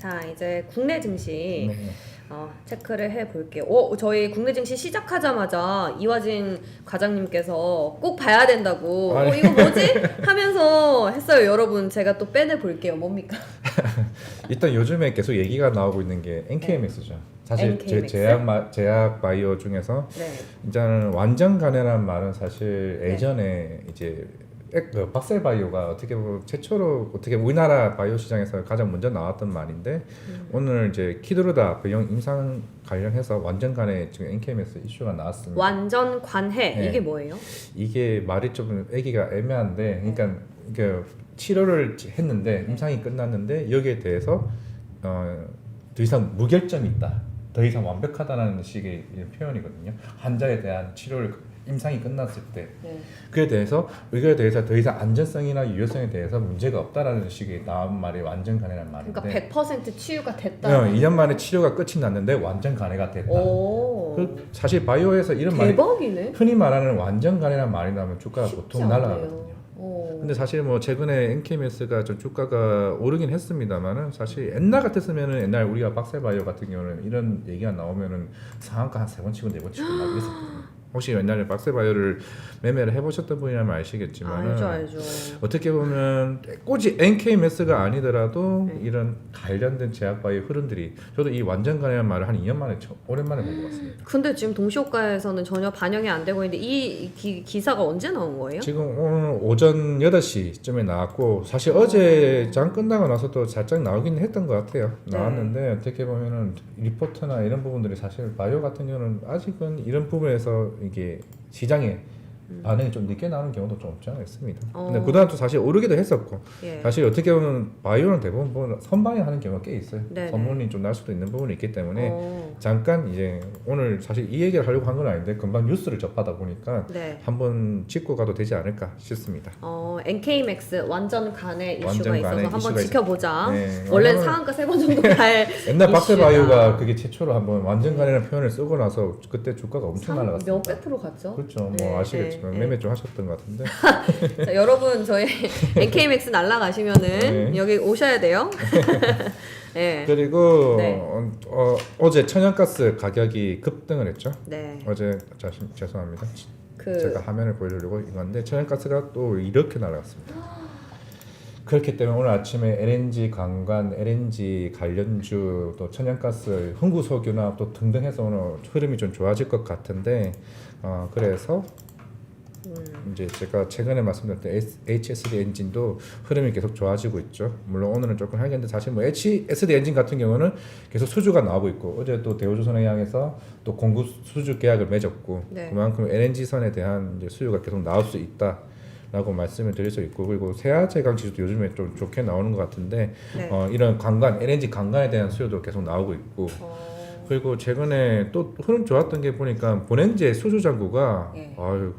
자, 이제 국내 증시 네. 체크를 해볼게요. 저희 국내 증시 시작하자마자 이화진 과장님께서 꼭 봐야 된다고 이거 뭐지? 하면서 했어요. 여러분 제가 또 빼내볼게요. 뭡니까? 일단 요즘에 계속 얘기가 나오고 있는 게 NKMX죠. 사실 NKMX? 제약 바이오 중에서 네. 일단은 완전 가능한 말은 사실 예전에 이제 박셀 바이오가 어떻게 보면 최초로 어떻게 우리나라 바이오 시장에서 가장 먼저 나왔던 말인데 오늘 이제 키드루다 병 임상 관련해서 완전 관해 지금 NKMX 이슈가 나왔습니다. 완전 관해 네. 이게 뭐예요? 이게 말이 좀 애기가 애매한데 그러니까 이게 치료를 했는데 임상이 끝났는데 여기에 대해서 더 이상 무결점이 있다. 더 이상 완벽하다는 식의 표현이거든요. 환자에 대한 치료를 임상이 끝났을 때 그에 대해서 이거에 대해서 더 이상 안전성이나 유효성에 대해서 문제가 없다라는 식의 나온 말이 완전 간해란 말인데 그러니까 100% 치유가 됐다. 2년 만에 치료가 끝이 났는데 완전 간해가 됐다. 사실 바이오에서 이런 말이 대박이네. 흔히 말하는 완전 간해란 말이 나오면 주가가 보통 않네요. 날아가거든요. 근데 사실 뭐 최근에 NKMS가 좀 주가가 오르긴 했습니다만은 사실 옛날 같았으면은 옛날 우리가 박셀바이오 같은 경우는 이런 얘기가 나오면은 상한가 한 3번 치고 4번 치고 막 이랬었거든요. 혹시 옛날에 박셀바이오를 매매를 해보셨던 분이라면 아시겠지만 알죠. 어떻게 보면 꼬지 NKMS가 아니더라도 이런 관련된 제약바이오 흐름들이 저도 이 완전 간이라는 말을 한 2년 만에 오랜만에 본 것 같습니다. 근데 지금 동시호가에서는 전혀 반영이 안 되고 있는데 이 기사가 언제 나온 거예요? 지금 오늘 오전 8시쯤에 나왔고 사실 어제 장 끝나고 나서도 살짝 나오긴 했던 것 같아요. 나왔는데 어떻게 보면은 리포트나 이런 부분들이 사실 바이오 같은 경우는 아직은 이런 부분에서 이게 시장에 반응이 좀 늦게 나오는 경우도 좀 없지 않아 있습니다. 근데 그다음 또 사실 오르기도 했었고 사실 어떻게 보면 바이오는 대부분 선반영하는 경우가 꽤 있어요. 선물이 좀 날 수도 있는 부분이 있기 때문에 잠깐 이제 오늘 사실 이 얘기를 하려고 한 건 아닌데 금방 뉴스를 접하다 보니까 한번 짚고 가도 되지 않을까 싶습니다. NKMX 완전 간의 이슈가 완전 있어서 간의 한번 이슈가 지켜보자. 네. 원래는 상한가 3번 정도 갈 옛날 이슈다. 박셀바이오가 그게 최초로 한번 완전 간이라는 표현을 쓰고 나서 그때 주가가 엄청 날아갔습니다. 몇백 프로 갔죠? 그렇죠. 뭐 아시겠지만 매매 좀 하셨던 것 같은데. 자, 여러분 저희 NKMX 날라가시면은 여기 오셔야 돼요. 네. 그리고 어제 천연가스 가격이 급등을 했죠. 어제 죄송합니다. 제가 화면을 보여주려고 이건데 천연가스가 또 이렇게 날아갔습니다. 그렇기 때문에 오늘 아침에 LNG 관관, LNG 관련주, 또 천연가스, 흥구석유나 또 등등 해서 오늘 흐름이 좀 좋아질 것 같은데 그래서 이제 제가 최근에 말씀드렸던 HSD 엔진도 흐름이 계속 좋아지고 있죠. 물론 오늘은 조금 하겠는데 사실 뭐 HSD 엔진 같은 경우는 계속 수주가 나오고 있고 어제 또 대우조선해양에서 또 공급 수주 계약을 맺었고 그만큼 LNG 선에 대한 이제 수요가 계속 나올 수 있다. 라고 말씀을 드릴 수 있고 그리고 세아제강 지수도 요즘에 좀 좋게 나오는 것 같은데 이런 관관, LNG 관관에 대한 수요도 계속 나오고 있고 그리고 최근에 또 흐름 좋았던 게 보니까 본행제 수주 잔고가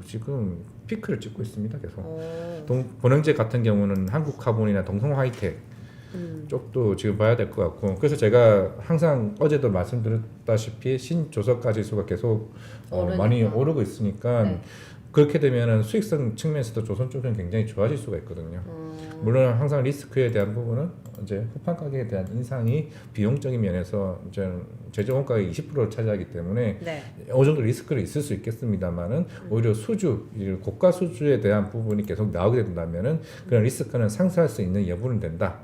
지금 피크를 찍고 있습니다. 계속 본행제 같은 경우는 한국카본이나 동성화이텍 쪽도 지금 봐야 될 것 같고 그래서 제가 항상 어제도 말씀드렸다시피 신조석가 지수가 계속 많이 오르고 있으니까 그렇게 되면은 수익성 측면에서도 조선 쪽은 굉장히 좋아질 수가 있거든요. 물론 항상 리스크에 대한 부분은 이제 후판 가격에 대한 인상이 비용적인 면에서 이제 제조 원가의 20%를 차지하기 때문에 어느 정도 리스크는 있을 수 있겠습니다만은 오히려 수주, 고가 수주에 대한 부분이 계속 나오게 된다면은 그런 리스크는 상쇄할 수 있는 여부는 된다.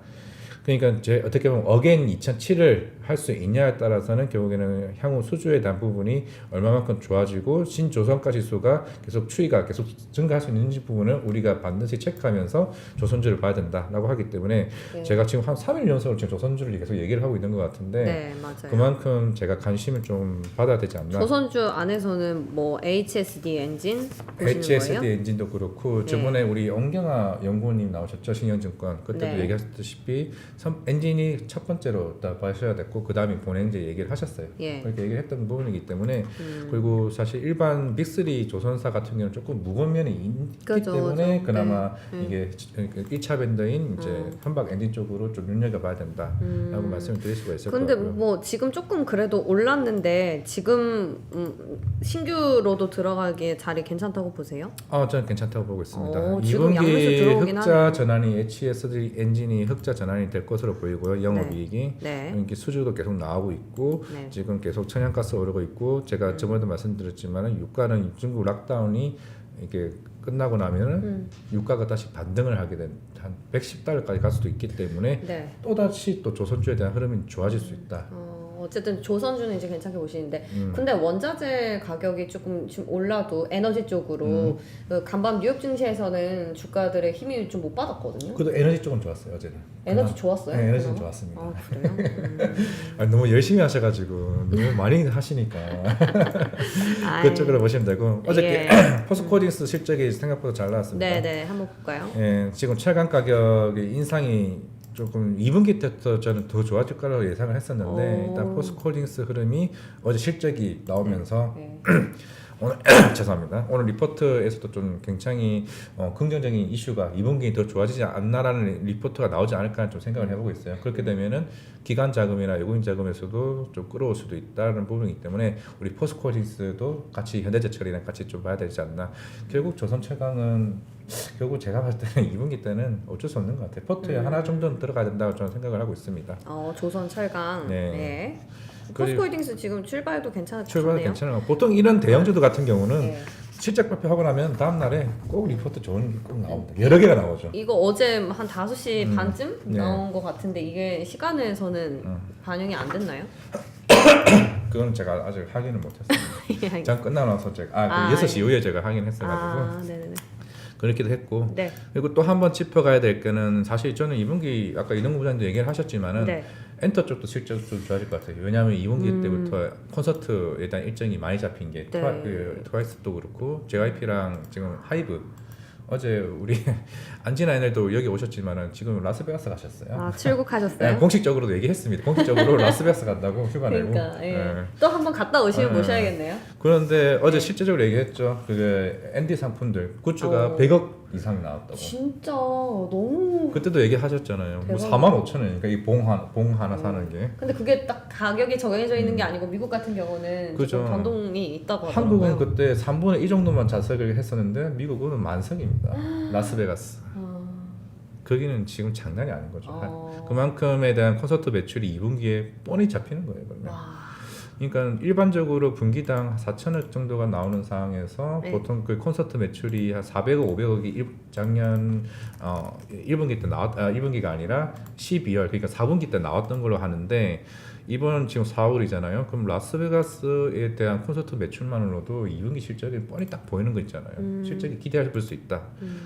그러니까 어떻게 보면 어게인 2007을 할 수 있냐에 따라서는 결국에는 향후 수주에 대한 부분이 얼마만큼 좋아지고 신조선가 지수가 계속 추이가 계속 증가할 수 있는지 부분을 우리가 반드시 체크하면서 조선주를 봐야 된다라고 하기 때문에 제가 지금 한 3일 연속으로 지금 조선주를 계속 얘기를 하고 있는 것 같은데 그만큼 제가 관심을 좀 받아야 되지 않나. 조선주 안에서는 뭐 HSD 엔진 보시는 HSD 거예요? 엔진도 그렇고 저번에 우리 엉경아 연구원님 나오셨죠. 신영증권 그때도 얘기하셨다시피 엔진이 첫 번째로 봐셔야 됐고 그 다음에 본행제 얘기를 하셨어요. 그렇게 얘기를 했던 부분이기 때문에 그리고 사실 일반 빅3 조선사 같은 경우는 조금 무거운 면이 있기 때문에 그나마 이게 1차 밴더인 이제 선박 엔진 쪽으로 좀 눈여겨봐야 된다라고 말씀을 드릴 수가 있을 것 같고요. 근데 뭐 지금 조금 그래도 올랐는데 지금 신규로도 들어가기에 자리 괜찮다고 보세요? 저는 괜찮다고 보고 있습니다. 지금 양면수 2분기 들어오긴 흑자 전환이 HSD 엔진이 흑자 전환이 될 될 것으로 보이고요. 영업이익이 이렇게 수주도 계속 나오고 있고 지금 계속 천연가스 오르고 있고 제가 저번에도 말씀드렸지만은 유가는 중국 락다운이 이게 끝나고 나면은 유가가 다시 반등을 하게 된 한 110달러까지 갈 수도 있기 때문에 또다시 또 조선주에 대한 흐름이 좋아질 수 있다. 어쨌든 조선주는 이제 괜찮게 보시는데 근데 원자재 가격이 조금 지금 올라도 에너지 쪽으로 그 간밤 뉴욕 증시에서는 주가들의 힘이 좀 못 받았거든요. 그래도 에너지 쪽은 좋았어요 어제는. 에너지 좋았어요? 네, 에너지는 좋았습니다. 아, 그래요? 아니, 너무 열심히 하셔가지고 너무 많이 하시니까 그쪽으로 보시면 되고 어저께 포스코딩스 실적이 생각보다 잘 나왔습니다. 네네 한번 볼까요? 예, 지금 철강 가격의 인상이 조금 2분기 때부터 저는 더 좋아질 거라고 예상을 했었는데 일단 포스코딩스 흐름이 어제 실적이 나오면서 오늘 죄송합니다. 오늘 리포트에서도 좀 굉장히 긍정적인 이슈가 2분기 더 좋아지지 않나라는 리포트가 나오지 않을까 좀 생각을 해보고 있어요. 그렇게 되면은 기간 자금이나 외국인 자금에서도 좀 끌어올 수도 있다는 부분이기 때문에 우리 포스코딩스도 같이 현대제철이랑 같이 좀 봐야 되지 않나. 결국 조선철강은 결국 제가 봤을 때는 2분기 때는 어쩔 수 없는 것 같아요. 포트에 하나 정도는 들어가야 된다고 저는 생각을 하고 있습니다. 조선철강. 네. 포스코홀딩스 지금 출발도 괜찮았네요. 출발 괜찮아요. 보통 이런 대형주도 같은 경우는 실적 발표하고 나면 다음 날에 꼭 리포트 좋은 게 꼭 나옵니다. 여러 개가 나오죠. 이거 어제 한 5시 반쯤 나온 것 같은데 이게 시간에서는 반영이 안 됐나요? 그건 제가 아직 확인을 못했어요. 장 끝나고 나서 제가 6시 이후에 제가 확인했어가지고 네네네. 그렇기도 했고 그리고 또 한 번 짚어가야 될 거는 사실 저는 2분기 아까 이동국 부장님도 얘기를 하셨지만은 엔터 쪽도 실적 좀 좋아질 것 같아요. 왜냐하면 2분기 때부터 콘서트에 대한 일정이 많이 잡힌 게 트와이스도 그렇고 JYP랑 지금 하이브 어제 우리 안진아이들도 여기 오셨지만은 지금 라스베가스 가셨어요. 출국하셨어요? 네, 공식적으로도 얘기했습니다. 공식적으로 라스베가스 간다고 휴가 내고. 그러니까 또 한번 갔다 오시면 모셔야겠네요. 그런데 어제 실제적으로 얘기했죠. 그게 앤디 상품들 굿즈가 100억 이상 나왔다고. 진짜 너무. 그때도 얘기하셨잖아요. 뭐 45,000원이니까 이 봉 하나 사는 게. 근데 그게 딱 가격이 정해져 있는 게 아니고 미국 같은 경우는 그죠. 조금 변동이 있다고 하더라고요. 한국은 그때 3분의 2 정도만 좌석을 했었는데 미국은 만석입니다. 라스베가스. 거기는 지금 장난이 아닌 거죠. 그만큼에 대한 콘서트 매출이 2분기에 뻔히 잡히는 거예요. 그러면. 그러니까 일반적으로 분기당 4천억 정도가 나오는 상황에서 보통 그 콘서트 매출이 한 400억, 500억이 작년 1분기 때 1분기가 아니라 12월 그러니까 4분기 때 나왔던 걸로 하는데 이번 지금 4월이잖아요. 그럼 라스베가스에 대한 콘서트 매출만으로도 2분기 실적이 뻔히 딱 보이는 거 있잖아요. 실적이 기대해 볼 수 있다.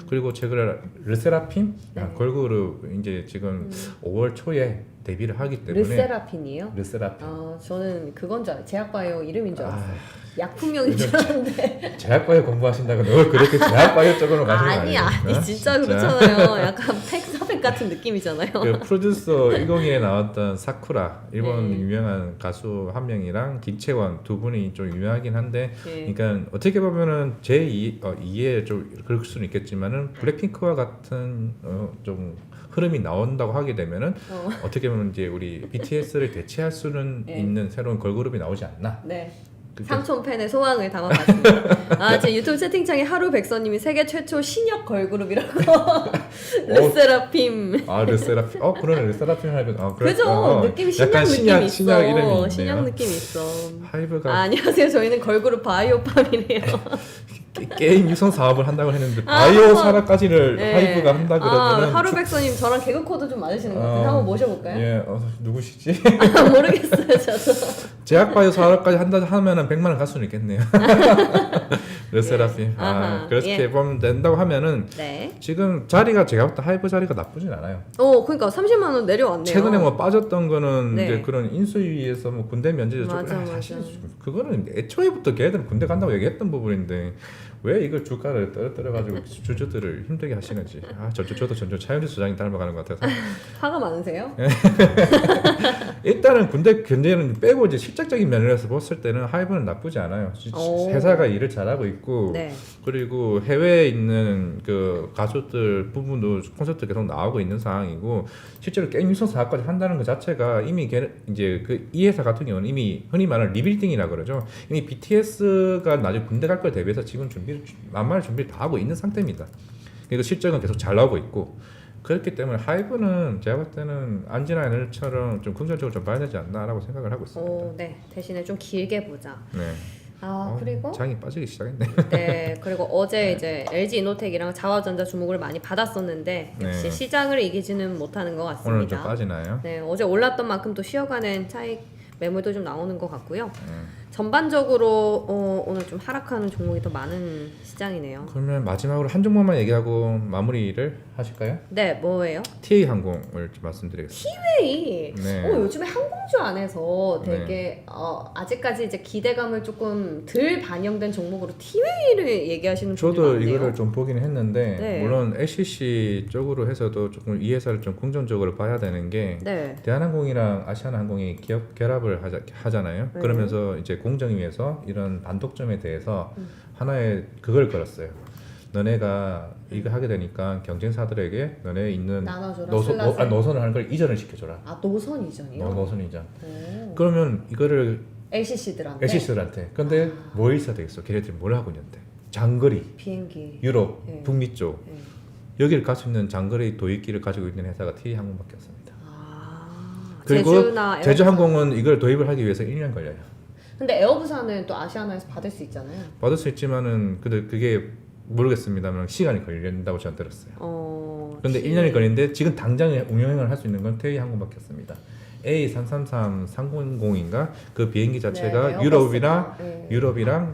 그리고 최근에 르세라핌 걸그룹 이제 지금 5월 초에 데뷔를 하기 때문에 르세라핌이요? 르세라핌. 저는 그건 줄 알아요. 제약바이오 이름인 줄 알았어요. 약품명인 줄 알았는데. 제약바이오 공부하신다고 너 그렇게 제약바이오 쪽으로 가시는 거 아니에요? 아니 진짜 그렇잖아요. 약간 팩사팩 같은 느낌이잖아요. 그 프로듀서 102에 나왔던 사쿠라 일본 유명한 가수 한 명이랑 김채원 두 분이 좀 유명하긴 한데 그러니까 어떻게 보면은 제 2에 좀 그럴 수는 있겠지만은 블랙핑크와 같은 좀 흐름이 나온다고 하게 되면은 어떻게 보면 이제 우리 BTS를 대체할 수는 있는 새로운 걸그룹이 나오지 않나. 삼촌팬의 소망을 담아봤습니다. 제 유튜브 채팅창에 하루 백서님이 세계 최초 신협 걸그룹이라고. 르세라핌. 르세라핌. 그러네. 르세라핌 하니까. 그죠? 느낌이 신약 느낌이 있어. 신약 이름이 있네요. 신약 느낌이 있어. 하이브가. 안녕하세요. 저희는 걸그룹 바이오팜이네요. 게임 유성 사업을 한다고 했는데 바이오 산업까지를 하이브가 한다 그러면은 하루 백서님 저랑 개그 코드 좀 맞으시는 것 같은데 한번 모셔볼까요? 누구시지? 모르겠어요 저도. 제약 바이오 산업까지 한다 하면은 100만 원 갈 수는 있겠네요. 르세라핌. 그렇게 보면 된다고 하면은 지금 자리가 제가 볼 때 하이브 자리가 나쁘진 않아요. 그러니까 30만 원 내려왔네요. 최근에 뭐 빠졌던 거는 이제 그런 인수위에서 뭐 군대 면제죠. 사실 그거는 애초에부터 걔들은 군대 간다고 얘기했던 부분인데 왜 이걸 주가를 떨어뜨려가지고 주주들을 힘들게 하시는지. 저도 점점 차윤수 소장이 닮아가는 것 같아서. 화가 많으세요? 일단은 군대 견제는 빼고 이제 실적적인 면에서 봤을 때는 하이브는 나쁘지 않아요. 회사가 일을 잘하고 있고 그리고 해외에 있는 그 가수들 부분도 콘서트 계속 나오고 있는 상황이고 실제로 게임 유성 사업까지 한다는 것 자체가 이미 이제 그 이 회사 같은 경우는 이미 흔히 말하는 리빌딩이라 그러죠. 이미 BTS가 나중에 군대 갈 걸 대비해서 지금 만만한 준비를 다 하고 있는 상태입니다. 그러니까 실적은 계속 잘 나오고 있고 그렇기 때문에 하이브는 제가 볼 때는 안지나 NL처럼 좀 긍정적으로 좀 봐야 되지 않나라고 생각을 하고 있습니다. 네. 대신에 좀 길게 보자. 네. 그리고 장이 빠지기 시작했네. 네, 그리고 어제 이제 LG 이노텍이랑 자화전자 주목을 많이 받았었는데 역시 네. 시장을 이기지는 못하는 것 같습니다. 오늘은 좀 빠지나요? 네, 어제 올랐던 만큼 또 쉬어가는 차익 매물도 좀 나오는 것 같고요. 전반적으로 오늘 좀 하락하는 종목이 더 많은 시장이네요. 그러면 마지막으로 한 종목만 얘기하고 마무리를 하실까요? 네, 뭐예요? TA 항공을 좀 말씀드리겠습니다. 티웨이. 네. 요즘에 항공주 안에서 되게 아직까지 이제 기대감을 조금 덜 반영된 종목으로 티웨이를 얘기하시는 분들이 저도 많네요. 이거를 좀 보긴 했는데 네. 물론 LCC 쪽으로 해서도 조금 이 회사를 좀 긍정적으로 봐야 되는 게 네. 대한항공이랑 아시아나항공이 기업 결합을 하잖아요. 네. 그러면서 이제 공정위에서 이런 반독점에 대해서 하나의 그걸 걸었어요. 너네가 이거 하게 되니까 경쟁사들에게 너네 있는 나눠줘라, 노선을 하는 걸 이전을 시켜줘라. 노선 이전이요? 노선 이전. 오. 그러면 이거를 LCC들한테. LCC들한테. 근데 뭐 있어야 되겠어? 걔네들이 뭘 하고 있는데? 장거리, 비행기. 유럽, 네. 북미 쪽 네. 여기를 갈 수 있는 장거리 도입기를 가지고 있는 회사가 TA항공밖에 없습니다. 그리고 그리고 제주항공은 이걸 도입을 하기 위해서 1년 걸려요. 근데 에어부산은 또 아시아나에서 받을 수 있잖아요. 받을 수 있지만은 근데 그게 모르겠습니다만 시간이 걸린다고 저는 들었어요. 그런데 1년이 걸리는데 지금 당장 운영을 할 수 있는 건 TA항공밖에 없습니다. A333-300인가 그 비행기 자체가 네, 유럽이랑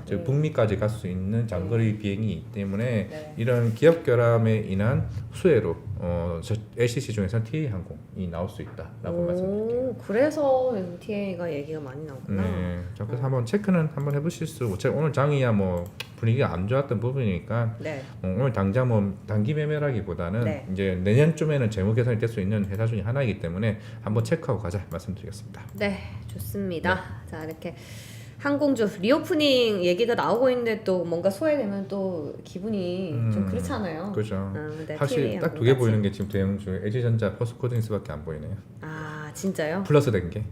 네. 북미까지 갈 수 있는 장거리 비행이기 때문에 네. 이런 기업 결함에 인한 수혜로 LCC 중에서는 TA항공이 나올 수 있다라고 말씀드릴게요. 그래서 TA가 얘기가 많이 나오구나. 네, 자, 그래서 한번 체크는 한번 해보실 수. 제가 오늘 장이야 뭐 분위기가 안 좋았던 부분이니까 네. 오늘 당장 뭐 단기 매매라기보다는 네. 이제 내년쯤에는 재무 개선이 될 수 있는 회사 중에 하나이기 때문에 한번 체크하고 가자 말씀드리겠습니다. 네, 좋습니다. 자, 이렇게 항공주 리오프닝 얘기가 나오고 있는데 또 뭔가 소외되면 또 기분이 좀 그렇잖아요. 그렇죠. 네, 확실히 딱 두 개 보이는 게 지금 대형주 LG전자, 포스코드닉스밖에 안 보이네요. 진짜요? 플러스 된 게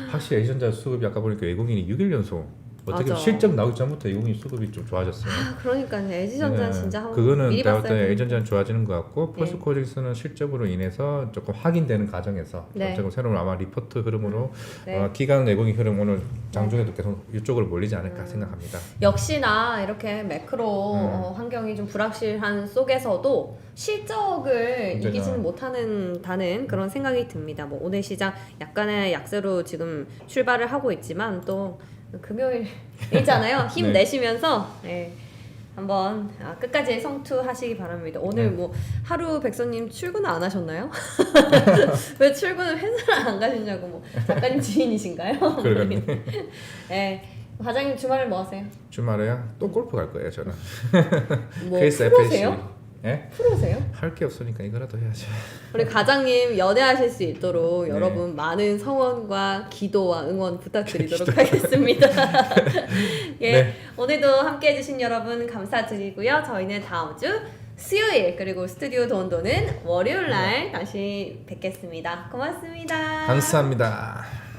확실히 LG전자 수급이 아까 보니까 외국인이 6일 연속 어떻게 맞아. 실적 나오기 전부터 외국인 수급이 좀 좋아졌어요. 그러니까 LG전자 진짜 한번 그거는 미리 내가 봤어야 볼 때 되는데. LG전자는 좋아지는 것 같고 네. 포스코드닉스는 실적으로 인해서 조금 확인되는 과정에서 네. 조금 새로운 아마 리포트 흐름으로 네. 기간 내공의 흐름 오늘 장중에도 계속 이쪽으로 몰리지 않을까 생각합니다. 역시나 이렇게 매크로 환경이 좀 불확실한 속에서도 실적을 진짜요. 이기지는 못하는 그런 생각이 듭니다. 뭐 오늘 시장 약간의 약세로 지금 출발을 하고 있지만 또 금요일이잖아요. 힘내시면서 네. 한번 끝까지 성투하시기 바랍니다. 오늘 뭐 하루 백선님 출근 안 하셨나요? 왜 출근을 회사를 안 가시냐고 뭐 작가님 지인이신가요? 그러겠네. 네. 과장님 주말에 뭐 하세요? 주말에요? 또 골프 갈 거예요 저는. 뭐 KS 프로세요? 예? 프로세요? 할 게 없으니까 이거라도 해야죠. 우리 과장님 연애하실 수 있도록 네. 여러분 많은 성원과 기도와 응원 부탁드리도록 하겠습니다. 예, 네. 오늘도 함께해 주신 여러분 감사드리고요. 저희는 다음 주 수요일 그리고 스튜디오 돈도는 월요일 날 다시 뵙겠습니다. 고맙습니다. 감사합니다.